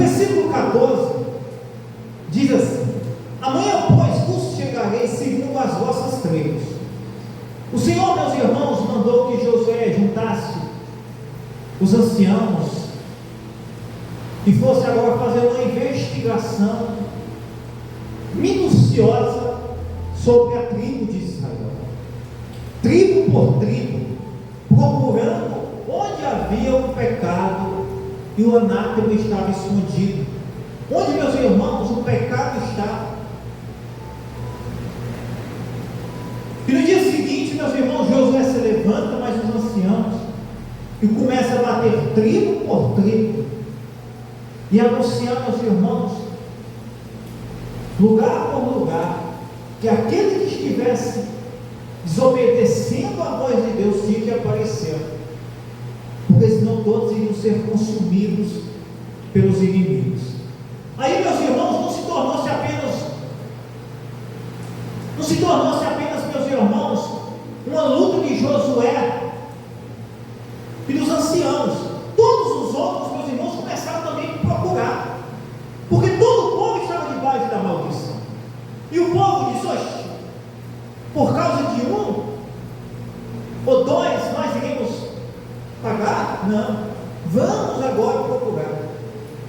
versículo 14 diz assim: amanhã, pois, vos chegarei segundo as vossas tribos. O Senhor, meus irmãos, mandou que Josué juntasse os anciãos e fosse agora fazer uma investigação minuciosa sobre a tribo de Israel, tribo por tribo, procurando onde havia o pecado e o anátema estava escondido. Onde, meus irmãos, o pecado está. E no dia seguinte, meus irmãos, Josué se levanta, mais os anciãos, e começa a bater tribo por tribo, e anunciar, meus irmãos, lugar por lugar, que aquele que estivesse desobedecendo a voz de Deus tinha que aparecer, porque senão todos iriam ser consumidos pelos inimigos. Aí, meus irmãos, não se tornou-se apenas, meus irmãos, uma luta de Josué e dos anciãos. Todos os outros, meus irmãos, começaram também a procurar, porque todo o povo estava debaixo da maldição. E o povo disse: oxe, por causa de um ou dois nós iremos pagar? Não, vamos agora procurar.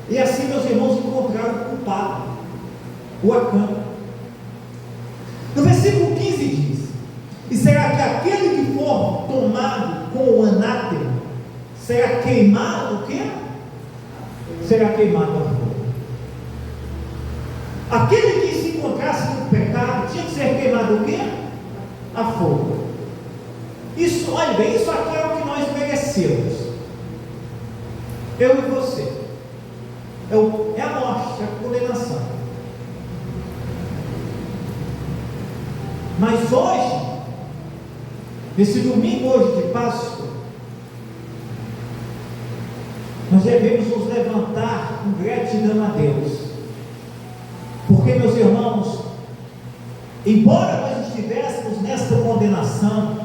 E assim, meus irmãos, encontraram o culpado, o Acã. No versículo 15 diz: e será que aquele que for tomado com o anátema será queimado o quê? Será queimado a fogo. Aquele que se encontrasse no pecado tinha que ser queimado o quê? A fogo. Isso, olha bem, isso aqui é o que nós merecemos, eu e você. É a morte, é a condenação. Mas hoje, nesse domingo hoje de Páscoa, nós devemos nos levantar com gratidão a Deus, porque, meus irmãos, embora nós estivéssemos nesta condenação,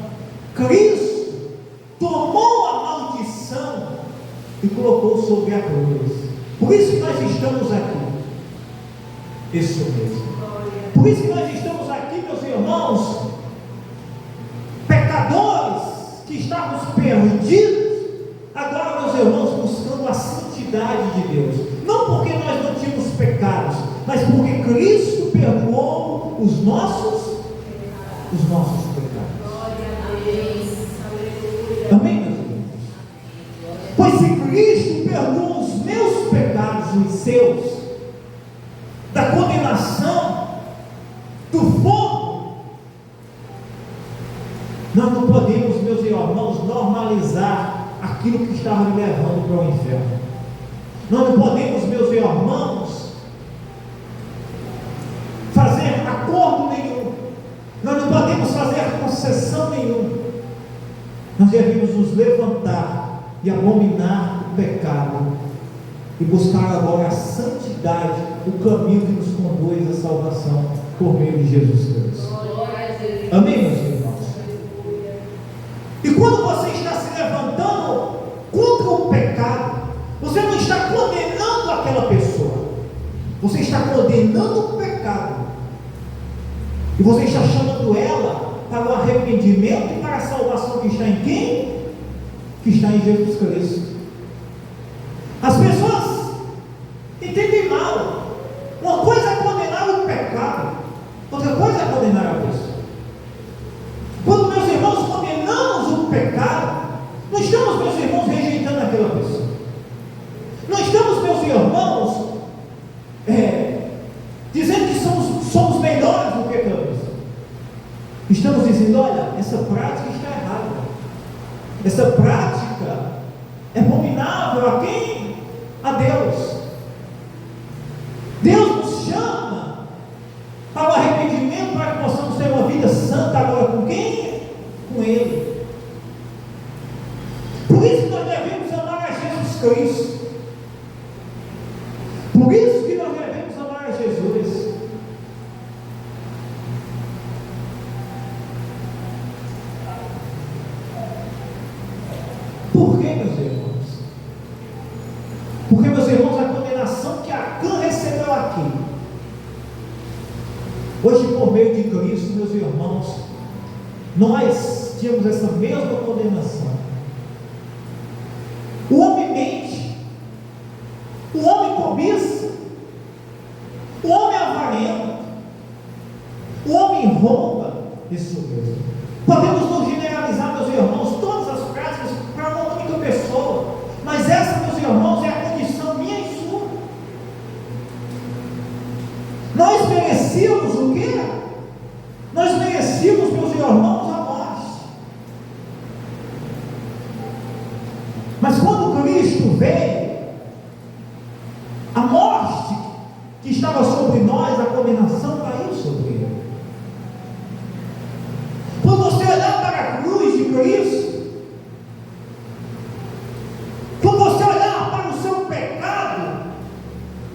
Cristo tomou a maldição e colocou sobre a cruz. Por isso que nós estamos aqui. Isso mesmo. Por isso que nós estamos aqui, meus irmãos, pecadores que estávamos perdidos, agora, meus irmãos, buscando a santidade de Deus. Não porque nós não tínhamos pecados, mas porque Cristo perdoou os nossos pecados. Amém, meus irmãos? Pois se Cristo perdoou os meus pecados e os seus, da condenação, do fogo, nós não podemos, meus irmãos, normalizar aquilo que estava me levando para o inferno. Nós não podemos, meus irmãos, fazer acordo nenhum. Nós não podemos fazer concessão nenhuma. Nós devemos nos levantar e abominar o pecado e buscar agora a santidade, o caminho que nos conduz à salvação por meio de Jesus Cristo. Amém, meus irmãos? E quando você está se levantando contra o pecado, você não está condenando aquela pessoa, você está condenando o pecado, e você está chamando ela para o arrependimento e para a salvação que está em quem? Que está em Jesus Cristo. As pessoas entendem mal. Uma coisa é condenar o pecado, outra coisa é condenar a pessoa. Quando, meus irmãos, condenamos o pecado, não estamos, meus irmãos, rejeitando aquela pessoa. Não estamos, meus irmãos, dizendo que somos melhores do que aquela pessoa. Estamos dizendo: olha, essa prática está errada. Essa prática é abominável a quem? A Deus. Deus nos chama para o arrependimento, para que possamos ter uma vida santa agora com quem? Com Ele. Por isso que nós devemos amar a Jesus Cristo. Por isso que nós devemos amar a Jesus. Por que, meus irmãos? Porque, meus irmãos, a condenação que por meio de Cristo, meus irmãos, nós tínhamos essa mesma condenação. O homem mente, o homem cobiça, o homem é avarento, o homem rouba. Isso mesmo. Podemos nos generalizar, meus irmãos, todas as práticas para uma única pessoa, mas essa, meus irmãos, é a condição minha e sua. Nós merecíamos o quê? Nós merecíamos, meus irmãos, a morte. Mas quando Cristo veio, a morte que estava sobre nós, a condenação caiu sobre ele. Quando você olhar para a cruz de Cristo, quando você olhar para o seu pecado,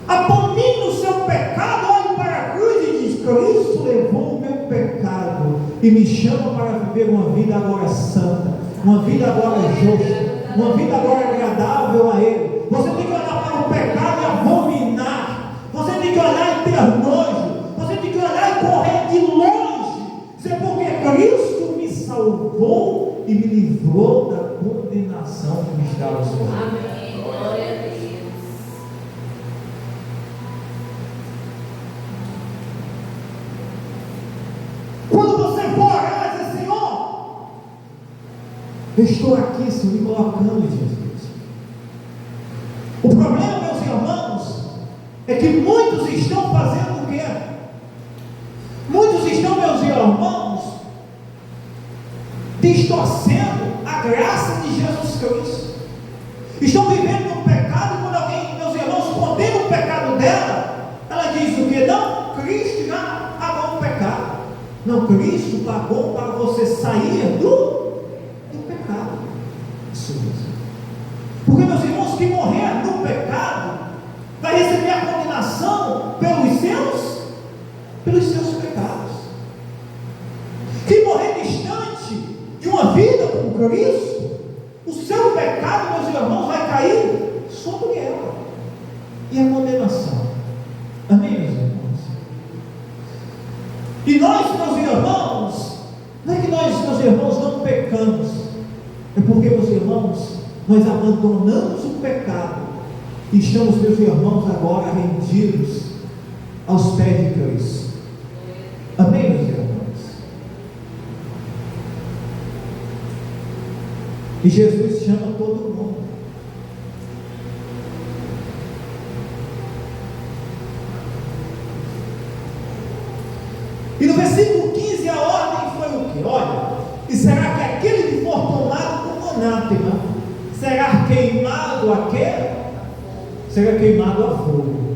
abomine o seu pecado, olhe para a cruz e diz: Cristo levou o meu pecado e me chama para viver uma vida agora santa, uma vida agora justa, uma vida agora agradável a Ele. Você tem que olhar para o pecado e abominar, você tem que olhar e ter nojo, você tem que olhar e correr de longe, dizer: porque Cristo me salvou e me livrou da condenação que me estava sobre. Amém. Glória a Deus. Quando você for orar, dizer: Senhor, eu estou aqui, Senhor, me colocando em Jesus. O problema, meus irmãos, é que muitos estão fazendo o quê? Muitos estão, meus irmãos, distorcendo a graça de Jesus Cristo. Estão vivendo no pecado, e quando alguém, meus irmãos, condena o pecado dela, ela diz o quê? Não, Cristo já pagou o pecado. Não, Cristo pagou para você sair do pecado. Isso mesmo. Porque, meus irmãos, que morrer no pecado vai receber a condenação pelos seus pecados. Que morrer distante de uma vida com Cristo, o seu pecado, meus irmãos, vai cair sobre ela. E a condenação. Amém, meus irmãos? E nós, meus irmãos, não é que nós, meus irmãos, não pecamos, é porque, meus irmãos, nós abandonamos o pecado e estamos, meus irmãos, agora rendidos aos pés de Cristo. Amém, meus irmãos? E Jesus chama todo mundo. E no versículo 15 a ordem foi o quê? Olha, e será que aquele que for tomado como anátema será queimado a quê? Será queimado a fogo.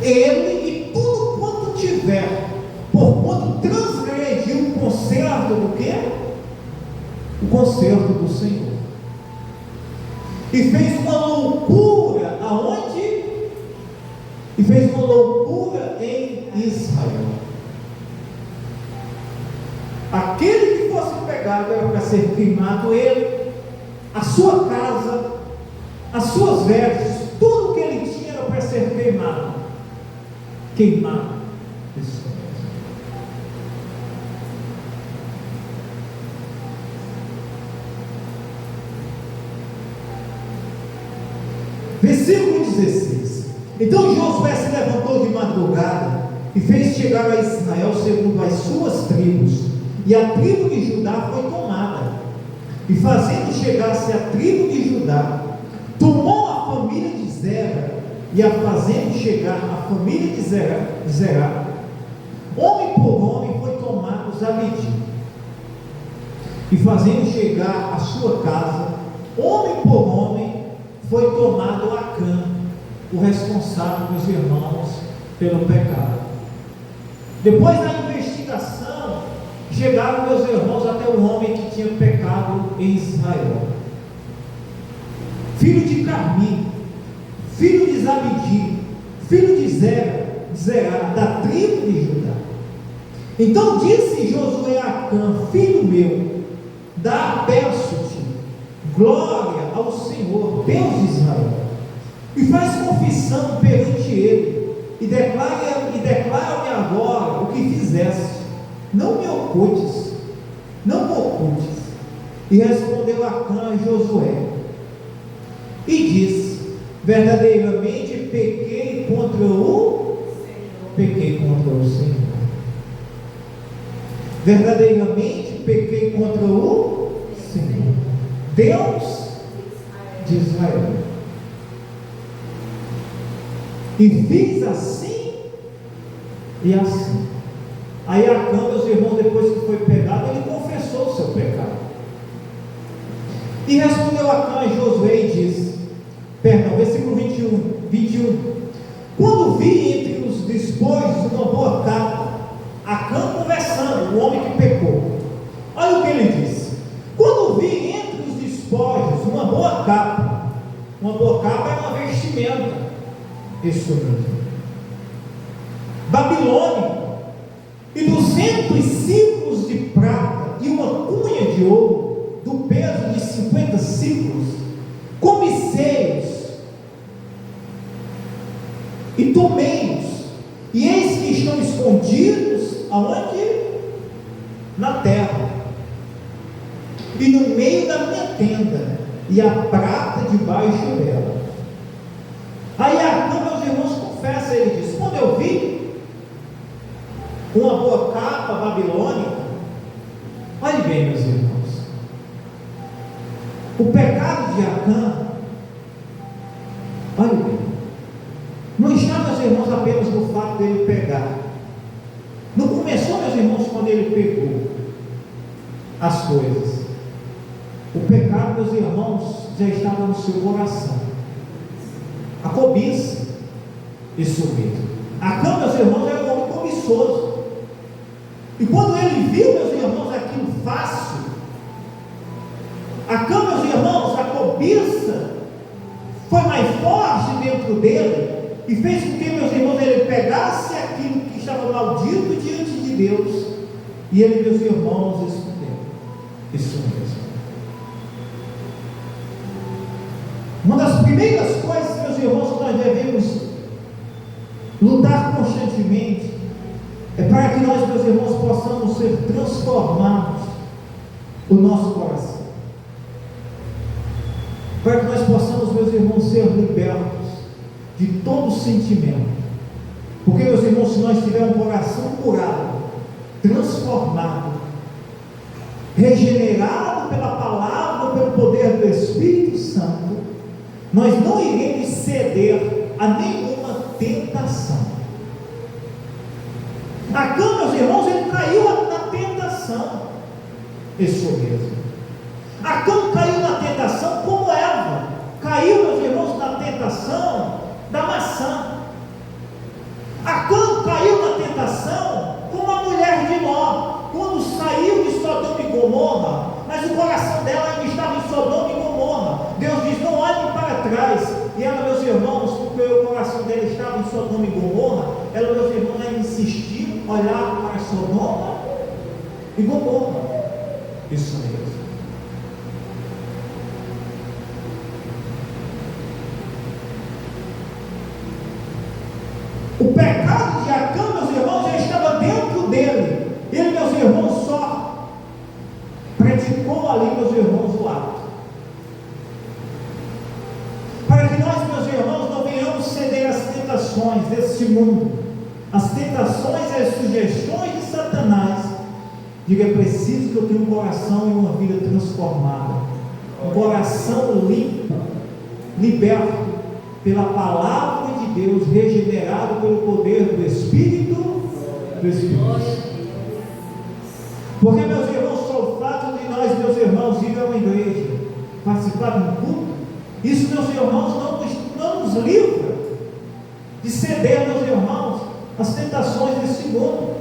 Ele e tudo quanto tiver, porquanto transgrediu o concerto do quê? O concerto do Senhor. E fez uma loucura aonde? E fez uma loucura em Israel. Aquele que fosse pegado era para ser queimado, ele, a sua casa, as suas vestes, tudo que ele tinha era para ser queimado. Queimado. Isso. Versículo 16. Então Josué se levantou de madrugada e fez chegar a Israel segundo as suas tribos, e a tribo de Judá foi tomada. E fazendo chegar-se a tribo de Judá, tomou a família de Zera, e a fazendo chegar a família de Zerá, homem por homem foi tomado Zabdi, e fazendo chegar a sua casa, homem por homem foi tomado Acã, o responsável dos irmãos pelo pecado. Depois da investigação, chegaram meus irmãos até o homem que tinha pecado em Israel, filho de Carmi, filho de Zabdi, filho de Zerá, da tribo de Judá. Então disse Josué a Acã: filho meu, peço-te glória ao Senhor, Deus de Israel, e faz confissão perante ele, e declara-me agora o que fizeste, não me ocultes, não me ocultes. E respondeu Acã a Josué, e disse: verdadeiramente pequei contra o Senhor. Verdadeiramente pequei contra o Senhor, Deus de Israel, e fiz assim e assim. Aí Acã, meus irmãos, depois que foi pegado, ele confessou o seu pecado. E respondeu Acã a Josué e disse, versículo 21, quando vi entre os despojos uma boa capa, Acã conversando, o homem que pecou, olha o que ele disse: quando vi entre os despojos uma boa capa é uma vestimenta, isso mesmo, babilônica, e 200 ciclos de prata e uma cunha de ouro do peso de 50 ciclos, comecei-os e tomei-os, e eis que estão escondidos aonde? Na terra, e no meio da minha tenda, e a prata debaixo dela. Aí Acã, meus irmãos, confessa, ele diz: quando eu vi uma boa capa babilônica, olhe bem, meus irmãos, o pecado de Acã, olhe bem, não está, meus irmãos, apenas no fato dele pegar. Não começou, meus irmãos, quando ele pegou as coisas. O pecado, meus irmãos, já estava no seu coração. A cobiça, isso mesmo. Acã, meus irmãos, era um homem cobiçoso. E quando ele viu, meus irmãos, aquilo fácil, Acã, meus irmãos, a cobiça foi mais forte dentro dele e fez com que, meus irmãos, ele pegasse aquilo que estava maldito diante de Deus, e ele, meus irmãos, escondeu. Isso mesmo. Uma das primeiras coisas, meus irmãos, que nós devemos lutar constantemente é para que nós, meus irmãos, possamos ser transformados o nosso coração, para que nós possamos, meus irmãos, ser libertos de todo sentimento. Porque, meus irmãos, se nós tivermos um coração curado, transformado, regenerado pela palavra, pelo poder do Espírito Santo, nós não iremos ceder a nenhuma tentação. Acã, meus irmãos, ele caiu na tentação. Isso mesmo. Acã caiu na tentação como Eva caiu, meus irmãos, na tentação da maçã. Acã caiu na tentação como a mulher de Ló, quando saiu de Sodoma e Gomorra, mas o coração dela ainda estava em Sodoma e Gomorra. Deus diz: não olhem para trás. E ela, meus irmãos, porque o coração dela estava em Sodoma e Gomorra, ela, meus irmãos, ainda insistiu em olhar para Sodoma e Gomorra. Isso mesmo. O pecado de Acã, meus irmãos, já estava dentro dele. Ele, meus irmãos, só praticou ali, meus irmãos, o ato. Para que nós, meus irmãos, não venhamos ceder às tentações desse mundo, as tentações e as sugestões de Satanás. Diga: é preciso que eu tenha um coração e uma vida transformada, um coração limpo, liberto pela palavra de Deus, regenerado pelo poder do Espírito. Porque, meus irmãos, só o fato de nós, meus irmãos, ir a uma igreja, participar de um culto, isso, meus irmãos, não nos livra de ceder, meus irmãos, às tentações desse mundo,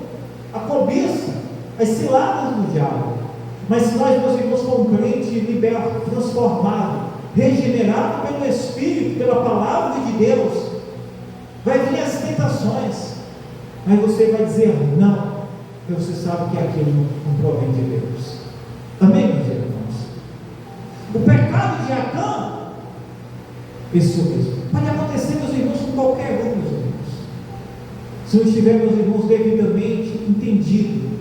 a cobiça, as ciladas do diabo. Mas se nós, meus irmãos, como crente liberto, transformado, regenerado pelo Espírito, pela palavra de Deus, vai vir as tentações, mas você vai dizer não, porque você sabe que aquilo não provém de Deus. Amém, meus irmãos? O pecado de Acã, isso mesmo, pode acontecer, meus irmãos, com qualquer um, meus irmãos. se não estiver, meus irmãos, devidamente entendido,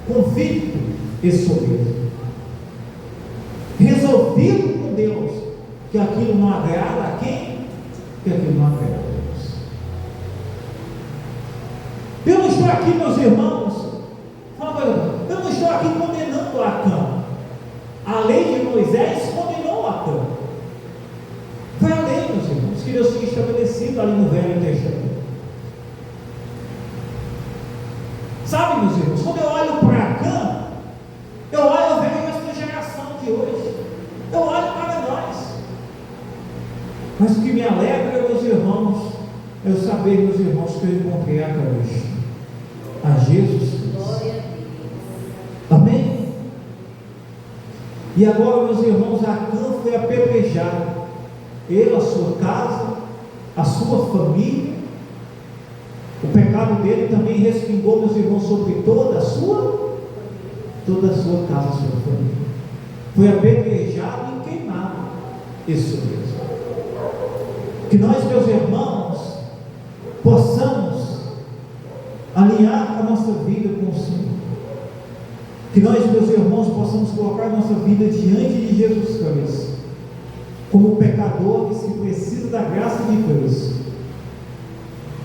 convicto esse soberbo, resolvido com Deus, que aquilo não agrada a quem? Que aquilo não agrada a Deus. Eu não estou aqui, meus irmãos, eu não estou aqui condenando Acã. A lei de Moisés condenou Acã. Foi a lei, meus irmãos, que Deus tinha estabelecido ali no Velho Testamento. Sabe, meus irmãos, quando eu olho para Acã, eu vejo essa geração de hoje. Eu olho para nós. Mas o que me alegra, meus irmãos, é eu saber, meus irmãos, que eu encontrei a Cristo, a Jesus Cristo. Amém? E agora, meus irmãos, Acã foi apedrejado. Ele, a sua casa, a sua família. O pecado dele também respingou, meus irmãos, sobre toda a sua casa, a sua família. Foi apedrejado e queimado. Isso mesmo. Que nós, meus irmãos, possamos alinhar a nossa vida com o Senhor. Que nós, meus irmãos, possamos colocar a nossa vida diante de Jesus Cristo, como pecadores que precisam da graça de Deus,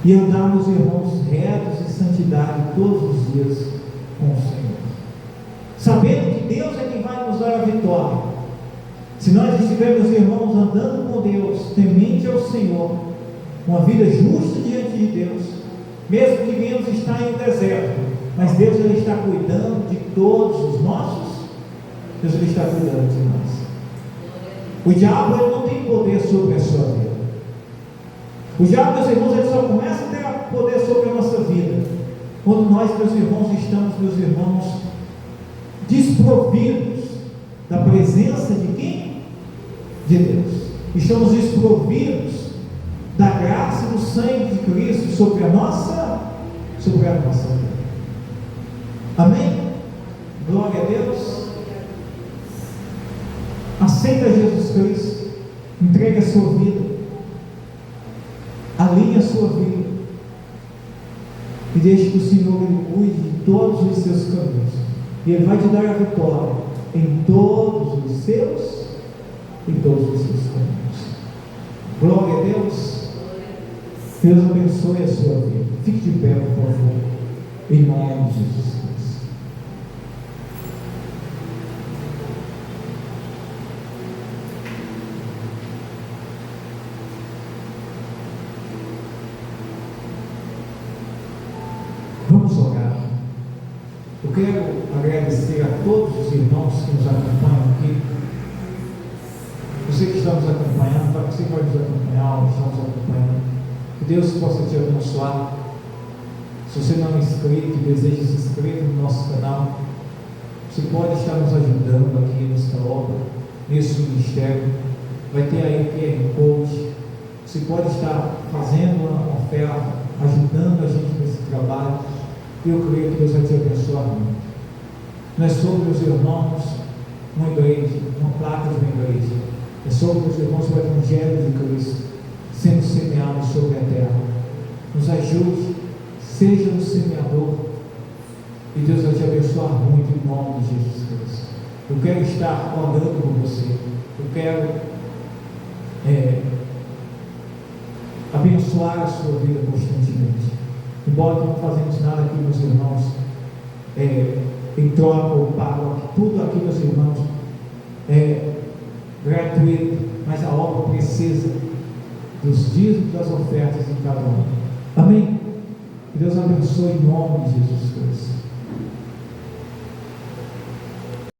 e andar, meus irmãos, retos em santidade todos os dias com o Senhor, sabendo que Deus é quem vai nos dar a vitória. Se nós estivermos, irmãos, andando com Deus, temente ao Senhor, uma vida justa diante de Deus, mesmo que venhamos estar em um deserto, mas Deus, Ele está cuidando de todos os nossos, Deus, Ele está cuidando de nós. O diabo, ele não tem poder sobre a sua vida. O diabo, meus irmãos, ele só começa a ter poder sobre a nossa vida quando nós, meus irmãos, estamos, meus irmãos, desprovidos da presença de quem? De Deus. Estamos desprovidos da graça e do sangue de Cristo sobre a nossa vida. Amém? Glória a Deus. Aceita Jesus Cristo, entregue a sua vida, alinhe a sua vida e deixe que o Senhor Ele cuide de todos os seus caminhos, e Ele vai te dar a vitória em todos os seus caminhos. Glória a Deus. Deus abençoe a sua vida. Fique de pé, por favor, em nome de Jesus Cristo. Vamos orar. Eu quero agradecer a todos os irmãos que nos acompanham aqui. Você que está nos acompanhando, você que vai nos acompanhar, ou está nos acompanhando, que Deus possa te abençoar. Se você não é inscrito e deseja se inscrever no nosso canal, você pode estar nos ajudando aqui nesta obra, nesse ministério. Vai ter aí o QR Code. Você pode estar fazendo uma oferta, ajudando a gente nesse trabalho. Eu creio que Deus vai te abençoar muito. Nós somos, meus irmãos, uma igreja, uma placa de uma igreja. Nós somos, meus irmãos, o Evangelho de Cristo sendo semeado sobre a terra. Nos ajude, seja um semeador, e Deus vai te abençoar muito em nome de Jesus Cristo. Eu quero estar orando por você. Eu quero abençoar a sua vida constantemente. Embora não fazemos nada aqui, meus irmãos, em troca ou pago, tudo aqui, meus irmãos, é gratuito, mas a obra precisa dos dízimos, das ofertas de cada um. Amém? Que Deus abençoe em nome de Jesus Cristo.